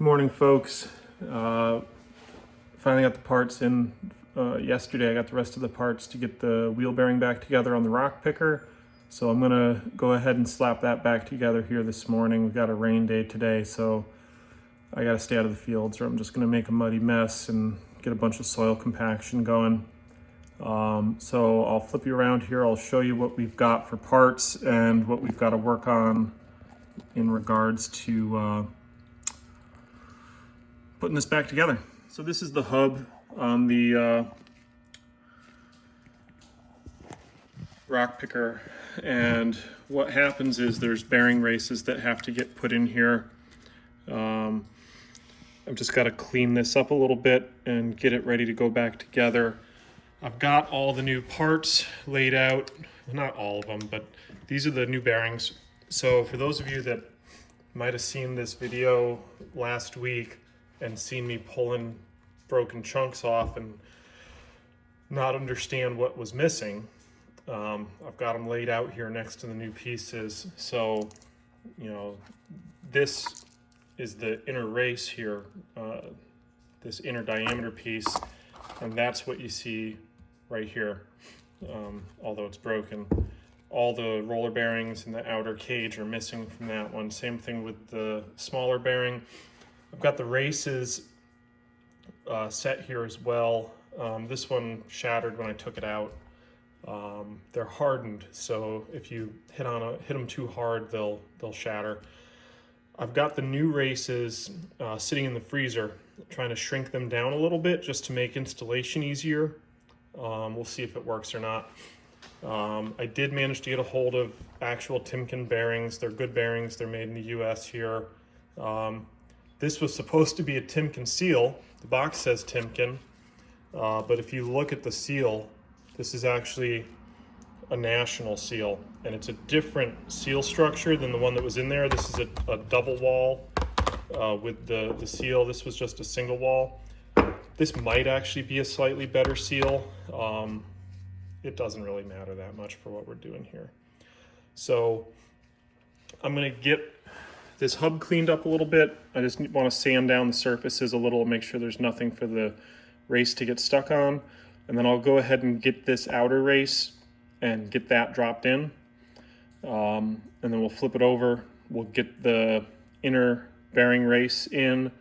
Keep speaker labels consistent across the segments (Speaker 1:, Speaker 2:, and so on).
Speaker 1: Good morning, folks. Finally got the parts in yesterday. I got the rest of the parts to get the wheel bearing back together on the rock picker. So I'm gonna go ahead and slap that back together here this morning. We've got a rain day today, so I gotta stay out of the fields or I'm just gonna make a muddy mess and get a bunch of soil compaction going. So I'll flip you around here. I'll show you what we've got for parts and what we've got to work on in regards to putting this back together. So this is the hub on the rock picker, and what happens is there's bearing races that have to get put in here. I've just got to clean this up a little bit and get it ready to go back together. I've got all the new parts laid out, not all of them, but these are the new bearings. So for those of you that might have seen this video last week and seen me pulling broken chunks off and not understand what was missing, I've got them laid out here next to the new pieces. So, you know, this is the inner race here, this inner diameter piece, and that's what you see right here, although it's broken. All the roller bearings and the outer cage are missing from that one. Same thing with the smaller bearing. I've got the races set here as well. This one shattered when I took it out. They're hardened, so if you hit them too hard, they'll shatter. I've got the new races sitting in the freezer, trying to shrink them down a little bit just to make installation easier. We'll see if it works or not. I did manage to get a hold of actual Timken bearings. They're good bearings. They're made in the US here. This was supposed to be a Timken seal. The box says Timken, but if you look at the seal, this is actually a National seal, and it's a different seal structure than the one that was in there. This is a double wall with the seal. This was just a single wall. This might actually be a slightly better seal. It doesn't really matter that much for what we're doing here. So I'm gonna get this hub cleaned up a little bit. I just want to sand down the surfaces a little, make sure there's nothing for the race to get stuck on. And then I'll go ahead and get this outer race and get that dropped in. And then we'll flip it over. We'll get the inner bearing race in,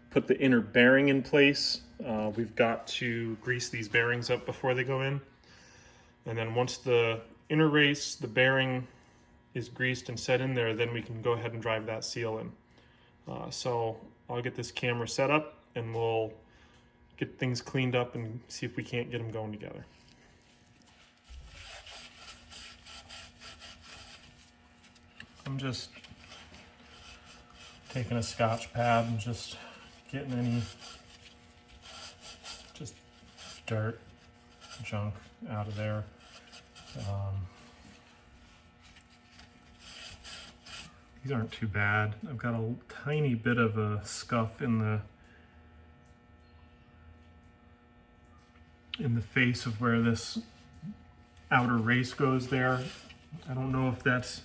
Speaker 1: put the inner bearing in place. We've got to grease these bearings up before they go in. And then once the inner race, the bearing is greased and set in there, then we can go ahead and drive that seal in. So I'll get this camera set up and we'll get things cleaned up and see if we can't get them going together. I'm just taking a Scotch pad and just getting any just dirt, junk out of there. These aren't too bad. I've got a tiny bit of a scuff in the face of where this outer race goes there. I don't know if that's,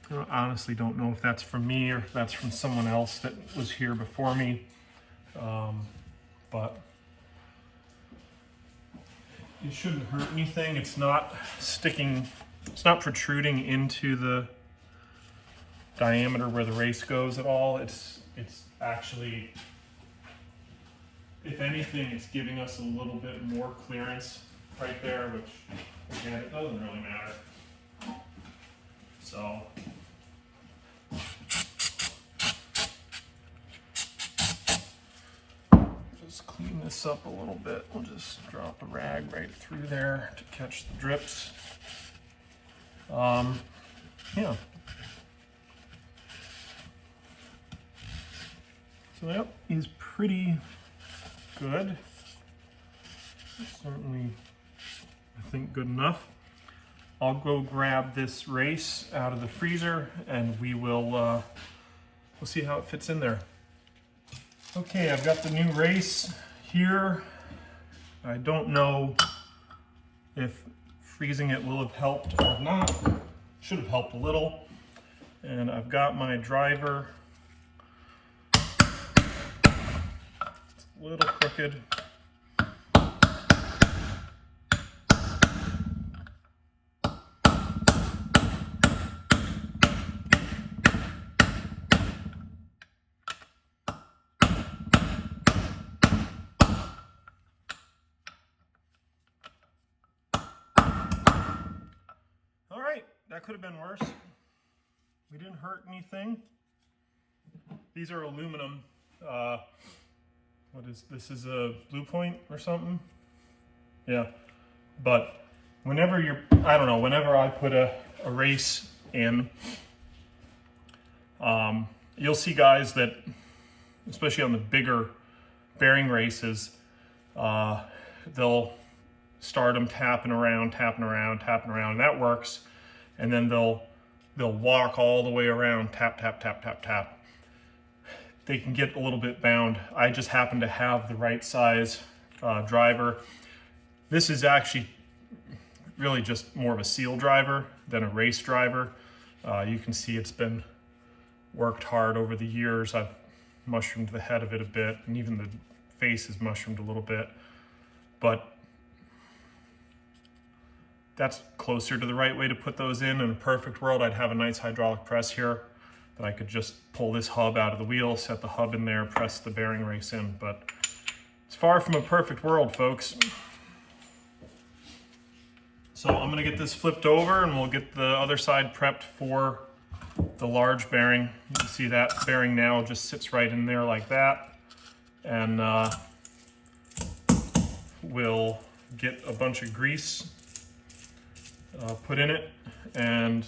Speaker 1: I honestly don't know if that's from me or if that's from someone else that was here before me. But it shouldn't hurt anything. It's not sticking, it's not protruding into the diameter where the race goes at all. It's actually, if anything, it's giving us a little bit more clearance right there, which again, it doesn't really matter. So just clean this up a little bit. We'll just drop a rag right through there to catch the drips. Yeah. So that is pretty good. Certainly, I think, good enough. I'll go grab this race out of the freezer and we'll see how it fits in there. Okay, I've got the new race here. I don't know if freezing it will have helped or not. Should have helped a little. And I've got my driver a little crooked. All right, that could have been worse. We didn't hurt anything. These are aluminum. What is this? Is a Blue Point or something? Yeah. But whenever whenever I put a race in, you'll see guys that, especially on the bigger bearing races, they'll start them tapping around, and that works. And then they'll walk all the way around, tap, tap, tap, tap, tap. They can get a little bit bound. I just happen to have the right size driver. This is actually really just more of a seal driver than a race driver. You can see it's been worked hard over the years. I've mushroomed the head of it a bit, and even the face is mushroomed a little bit. But that's closer to the right way to put those in. In a perfect world, I'd have a nice hydraulic press here that I could just pull this hub out of the wheel, set the hub in there, press the bearing race in. But it's far from a perfect world, folks. So I'm gonna get this flipped over and we'll get the other side prepped for the large bearing. You can see that bearing now just sits right in there like that. And we'll get a bunch of grease put in it, and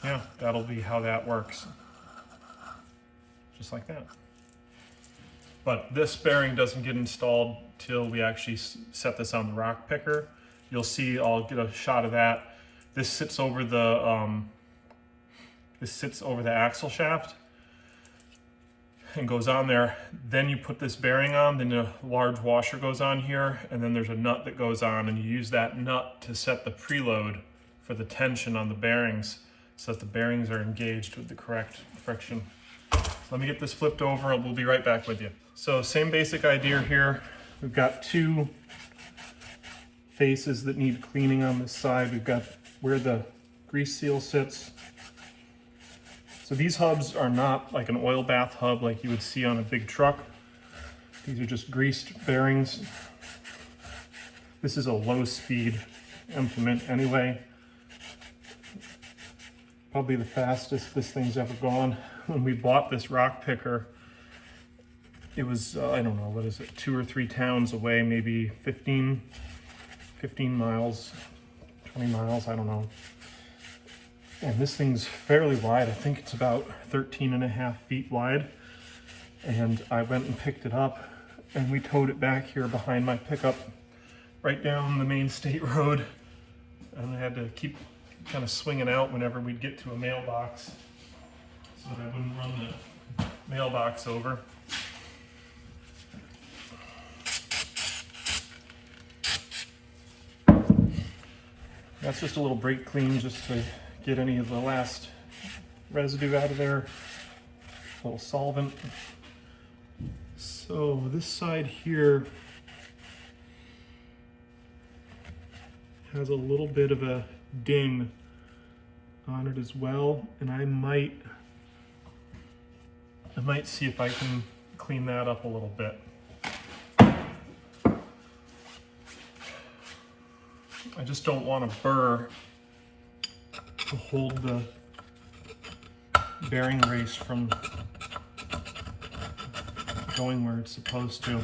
Speaker 1: yeah, that'll be how that works. Just like that. But this bearing doesn't get installed till we actually set this on the rock picker. You'll see, I'll get a shot of that. This sits over the axle shaft and goes on there. Then you put this bearing on, then a large washer goes on here, and then there's a nut that goes on, and you use that nut to set the preload for the tension on the bearings so that the bearings are engaged with the correct friction. So let me get this flipped over and we'll be right back with you. So same basic idea here. We've got two faces that need cleaning on this side. We've got where the grease seal sits. So these hubs are not like an oil bath hub like you would see on a big truck. These are just greased bearings. This is a low speed implement anyway. Probably the fastest this thing's ever gone. When we bought this rock picker, it was, I don't know, what is it, 2 or 3 towns away, maybe 15 miles, 20 miles, I don't know. And this thing's fairly wide. I think it's about 13.5 feet wide. And I went and picked it up and we towed it back here behind my pickup right down the main state road. And I had to keep kind of swinging out whenever we'd get to a mailbox so that I wouldn't run the mailbox over. That's just a little brake clean just to get any of the last residue out of there. A little solvent. So this side here has a little bit of a ding on it as well, and I might see if I can clean that up a little bit. I just don't want a burr to hold the bearing race from going where it's supposed to.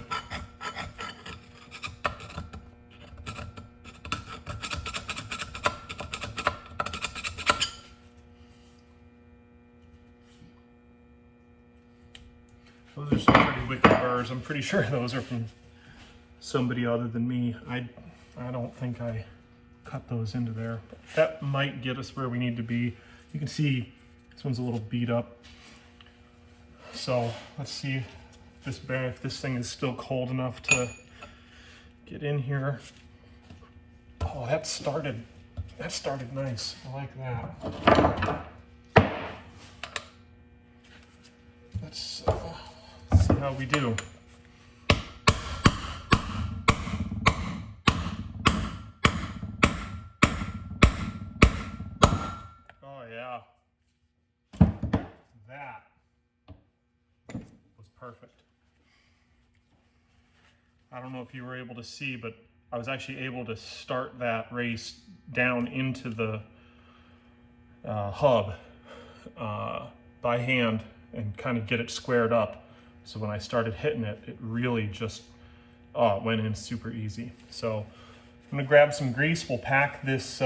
Speaker 1: Those are some pretty wicked burrs. I'm pretty sure those are from somebody other than me. I don't think I cut those into there. But that might get us where we need to be. You can see this one's a little beat up. So let's see if this thing is still cold enough to get in here. Oh, that started nice. I like that. Let's see how we do. perfect. I don't know if you were able to see, but I was actually able to start that race down into the hub by hand and kind of get it squared up. So when I started hitting it, it really just went in super easy. So I'm gonna grab some grease. We'll pack this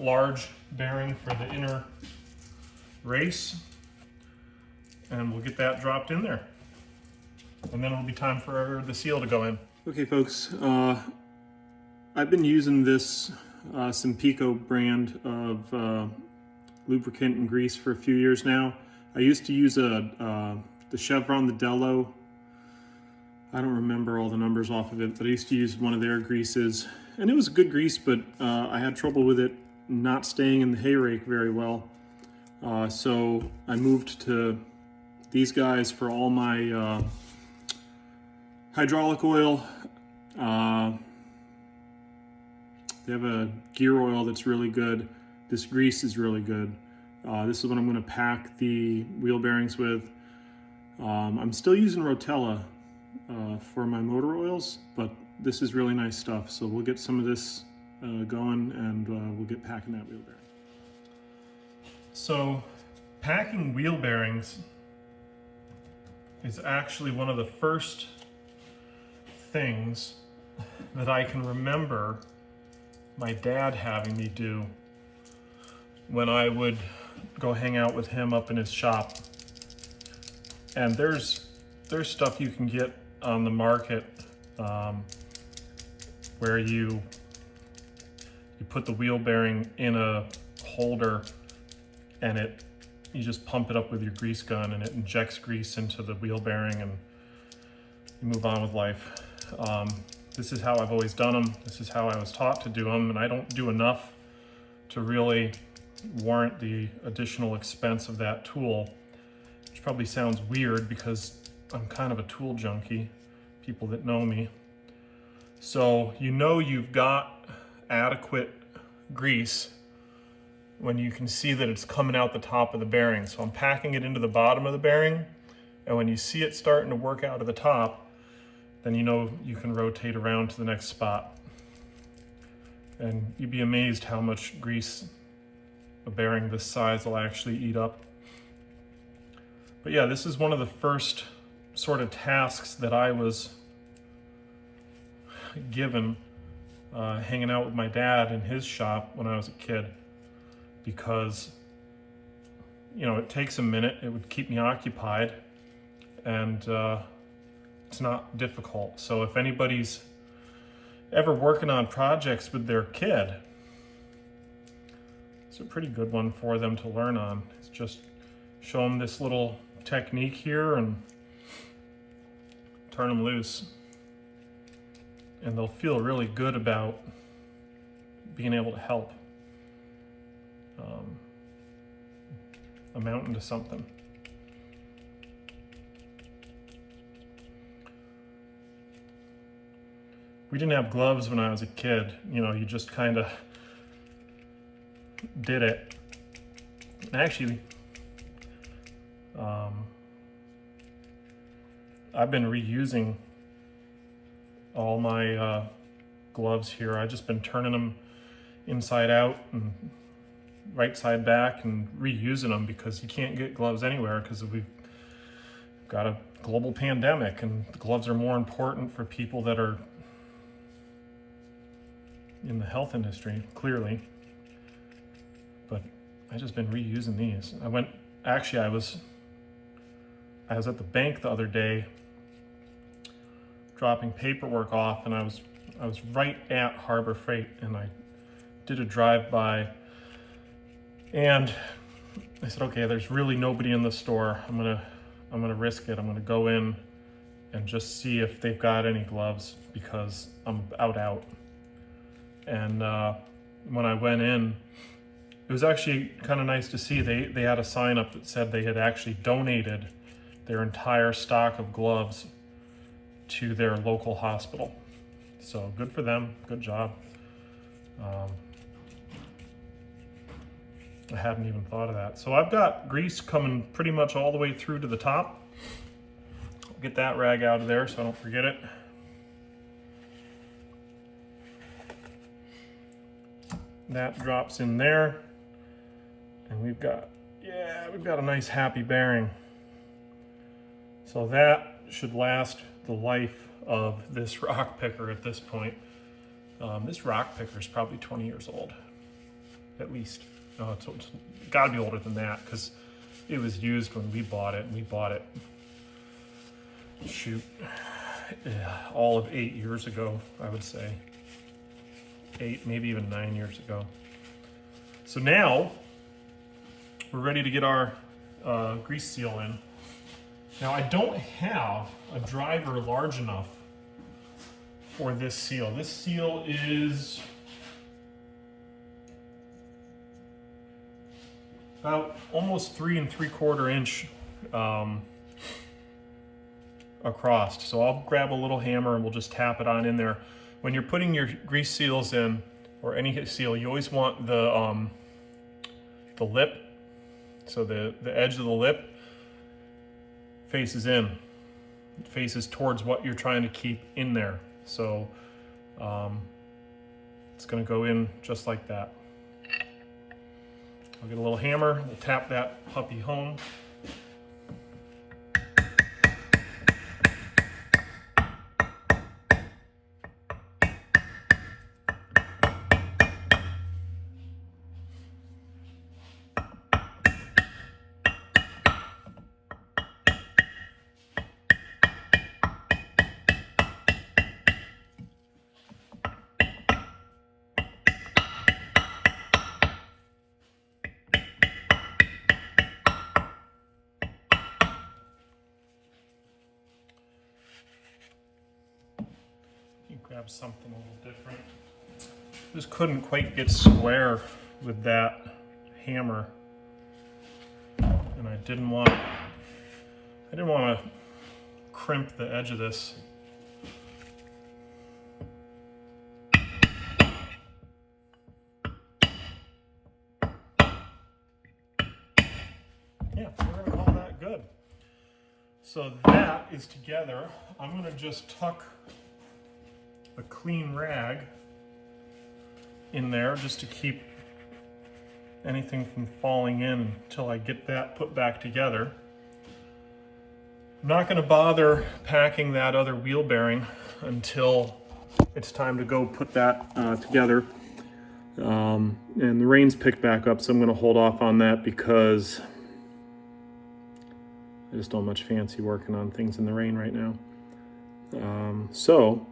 Speaker 1: large bearing for the inner race, and we'll get that dropped in there. And then it'll be time for the seal to go in. Okay folks, I've been using this Simpico brand of lubricant and grease for a few years now. I used to use the Chevron, the Delo. I don't remember all the numbers off of it, but I used to use one of their greases. And it was a good grease, but I had trouble with it not staying in the hay rake very well. So I moved to these guys for all my hydraulic oil. They have a gear oil that's really good. This grease is really good. This is what I'm going to pack the wheel bearings with. I'm still using Rotella for my motor oils, but this is really nice stuff. So we'll get some of this going, and we'll get packing that wheel bearing. So packing wheel bearings is actually one of the first things that I can remember my dad having me do when I would go hang out with him up in his shop. And there's stuff you can get on the market where you put the wheel bearing in a holder, and you just pump it up with your grease gun, and it injects grease into the wheel bearing, and you move on with life. This is how I've always done them. This is how I was taught to do them, and I don't do enough to really warrant the additional expense of that tool, which probably sounds weird because I'm kind of a tool junkie, people that know me. So you know you've got adequate grease when you can see that it's coming out the top of the bearing. So I'm packing it into the bottom of the bearing, and when you see it starting to work out of the top, then you know you can rotate around to the next spot. And you'd be amazed how much grease a bearing this size will actually eat up. But yeah, this is one of the first sort of tasks that I was given hanging out with my dad in his shop when I was a kid, because you know, it takes a minute, it would keep me occupied, and it's not difficult. So if anybody's ever working on projects with their kid, it's a pretty good one for them to learn on. It's just show them this little technique here and turn them loose. And they'll feel really good about being able to help. Amounting to something. We didn't have gloves when I was a kid. You know, you just kind of did it. Actually, I've been reusing all my gloves here. I've just been turning them inside out and right side back and reusing them, because you can't get gloves anywhere because we've got a global pandemic, and the gloves are more important for people that are in the health industry, clearly. But I've just been reusing these. I was at the bank the other day dropping paperwork off, and I was right at Harbor Freight, and I did a drive-by, and I said, okay, there's really nobody in the store. I'm gonna risk it. I'm gonna go in and just see if they've got any gloves, because I'm out. And when I went in, it was actually kind of nice to see they had a sign up that said they had actually donated their entire stock of gloves to their local hospital. So good for them, good job. I hadn't even thought of that. So I've got grease coming pretty much all the way through to the top. Get that rag out of there so I don't forget it. That drops in there, and we've got a nice happy bearing. So that should last the life of this rock picker at this point. This rock picker is probably 20 years old, at least. It's got to be older than that because it was used when we bought it. And we bought it, shoot, all of 8 years ago, I would say. 8, maybe even 9 years ago. So now we're ready to get our grease seal in. Now I don't have a driver large enough for this seal. This seal is about almost 3 3/4 inch across. So I'll grab a little hammer and we'll just tap it on in there. When you're putting your grease seals in, or any seal, you always want the lip, so the edge of the lip faces in. It faces towards what you're trying to keep in there. So it's gonna go in just like that. I'll get a little hammer, we'll tap that puppy home. Grab something a little different. Just couldn't quite get square with that hammer, and I didn't want to crimp the edge of this. Yeah, we're gonna call that good. So that is together. I'm gonna just tuck a clean rag in there just to keep anything from falling in until I get that put back together. I'm not going to bother packing that other wheel bearing until it's time to go put that together. And the rain's picked back up, so I'm going to hold off on that because I just don't much fancy working on things in the rain right now. So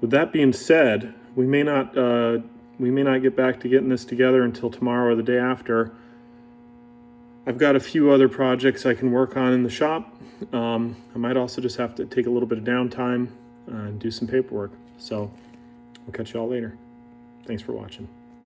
Speaker 1: with that being said, we may not get back to getting this together until tomorrow or the day after. I've got a few other projects I can work on in the shop. I might also just have to take a little bit of downtime and do some paperwork. So we'll catch you all later. Thanks for watching.